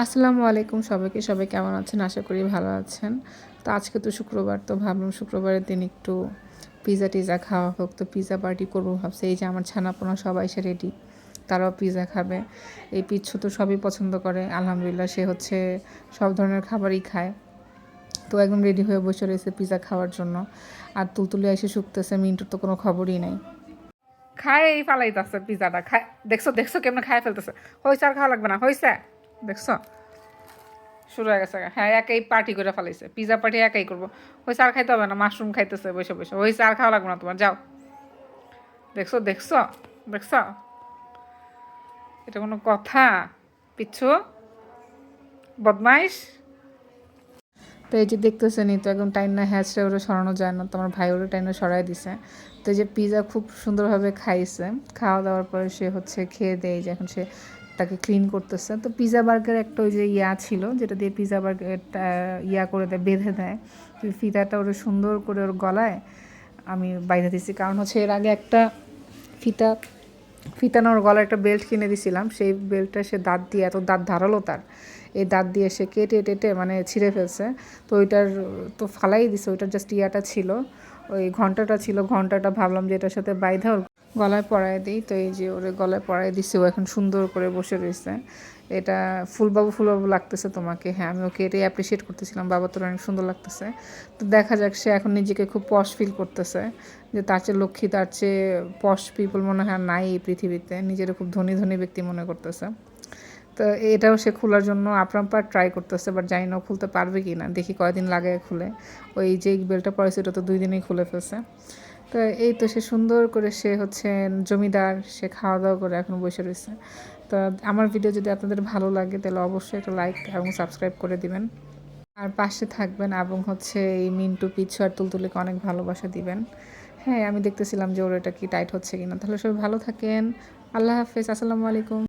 আসসালামু আলাইকুম সবাইকে। সবাই কেমন আছেন? আশা করি ভালো আছেন। তো আজকে তো শুক্রবার, তো ভাবলাম শুক্রবারের দিন একটু পিৎজা খাওয়া হোক। তো পিৎজা পার্টি করবো ভাবছি। এই যে আমার ছানাপোনা সবাই এসে রেডি, তারাও পিৎজা খাবে। এই পিচ্ছু তো সবই পছন্দ করে, আলহামদুলিল্লাহ। সে হচ্ছে সব ধরনের খাবারই খায়। তো একদম রেডি হয়ে বসে রয়েছে পিৎজা খাওয়ার জন্য। আর তুলতুলে এসে শুকতেছে, মিন্টুর তো কোনো খবরই নেই। খায় এই ফালাইতেছে পিৎজাটা, খায়। দেখছো দেখছো কেমন খায় ফেলতেছে। হয়েছে, আর খাওয়া লাগবে না, হয়েছে, দেখছো? শুরু হয়ে গেছে। হ্যাঁ, একাই পার্টি করে ফেলাইছে, পিৎজা পার্টি একাই করবো। হয়েছে, আর খাইতে হবে না, মাশরুম খাইতেছে বসে বসে। হয়েছে, আর খাওয়া লাগবে না তোমার, যাও। দেখছো দেখছো দেখছো, এটা কোনো কথা? পিচ্ছু বদমাইশ। তো এই যে দেখতেছেন, তো একদম টাইনা হ্যাচটা ওরা সরানো যায় না, তোমার ভাই ওরা টাইনা সরাই দিছে। তো এই যে পিৎজা খুব সুন্দরভাবে খাইছে। খাওয়া দাওয়ার পরে সে হচ্ছে খেয়ে দেয়, যে এখন সে তাকে ক্লিন করতেছে। তো পিৎজা বার্গার একটা ওই যে ছিল, যেটা দিয়ে পিৎজা বার্গারটা করে দেয়, বেঁধে দেয়। তো ফিতাটা ওরা সুন্দর করে ওর গলায় আমি বাইরে দিছি, কারণ হচ্ছে এর আগে একটা ফিতা ফিতানোর গলায় একটা বেল্ট কিনে দিছিলাম। সেই বেল্টটা সে দাঁত দিয়ে, এত দাঁত ধারালো তার, এই দাঁত দিয়ে সে কেটে টেটে মানে ছিঁড়ে ফেলছে। তো ওইটার তো ফালাই দিছে, ওইটার জাস্ট ছিল, ওই ঘন্টাটা ছিল। ঘন্টাটা ভাবলাম যে এটার সাথে বাইধা ওর গলায় পরায় দিই। তো এই যে ওর গলায় পরায় দিছে, ও এখন সুন্দর করে বসে রয়েছে। এটা ফুলবাবু ফুলবাবু লাগতেছে তোমাকে? হ্যাঁ, আমি ওকে এটাই অ্যাপ্রিসিয়েট করতেছিলাম, বাবা তোর অনেক সুন্দর লাগতেছে। তো দেখা যাক, সে এখন নিজেকে খুব পশ ফিল করতেছে, যে তার চেয়ে লক্ষ্মী, তার চেয়ে পশ পিপল মনে হয় নাই এই পৃথিবীতে। নিজেরা খুব ধনী ধনী ব্যক্তি মনে করতেছে। তো এটাও সে খোলার জন্য আপ্রাণপার ট্রাই করতেছে, বাট জানি না খুলতে পারবে কি না, দেখি কয়দিন লাগে খুলে। ওই যে বেলটা পড়েছে ওটা তো 2 দিনেই খুলে ফেলছে। তো এই তো সে সুন্দর করে, সে হচ্ছে জমিদার, সে খাওয়া দাওয়া করে এখন বসে রয়েছে। তো আমার ভিডিও যদি আপনাদের ভালো লাগে তাহলে অবশ্যই একটা লাইক এবং সাবস্ক্রাইব করে দিবেন, আর পাশে থাকবেন, এবং হচ্ছে এই মিন্টু, পিচ্ছু আর তুলতুলিকে অনেক ভালোবাসা দিবেন। হ্যাঁ, আমি দেখতেছিলাম যে ওর এটা কি টাইট হচ্ছে কিনা। তাহলে সবাই ভালো থাকেন। আল্লাহ হাফেজ, আসসালামু আলাইকুম।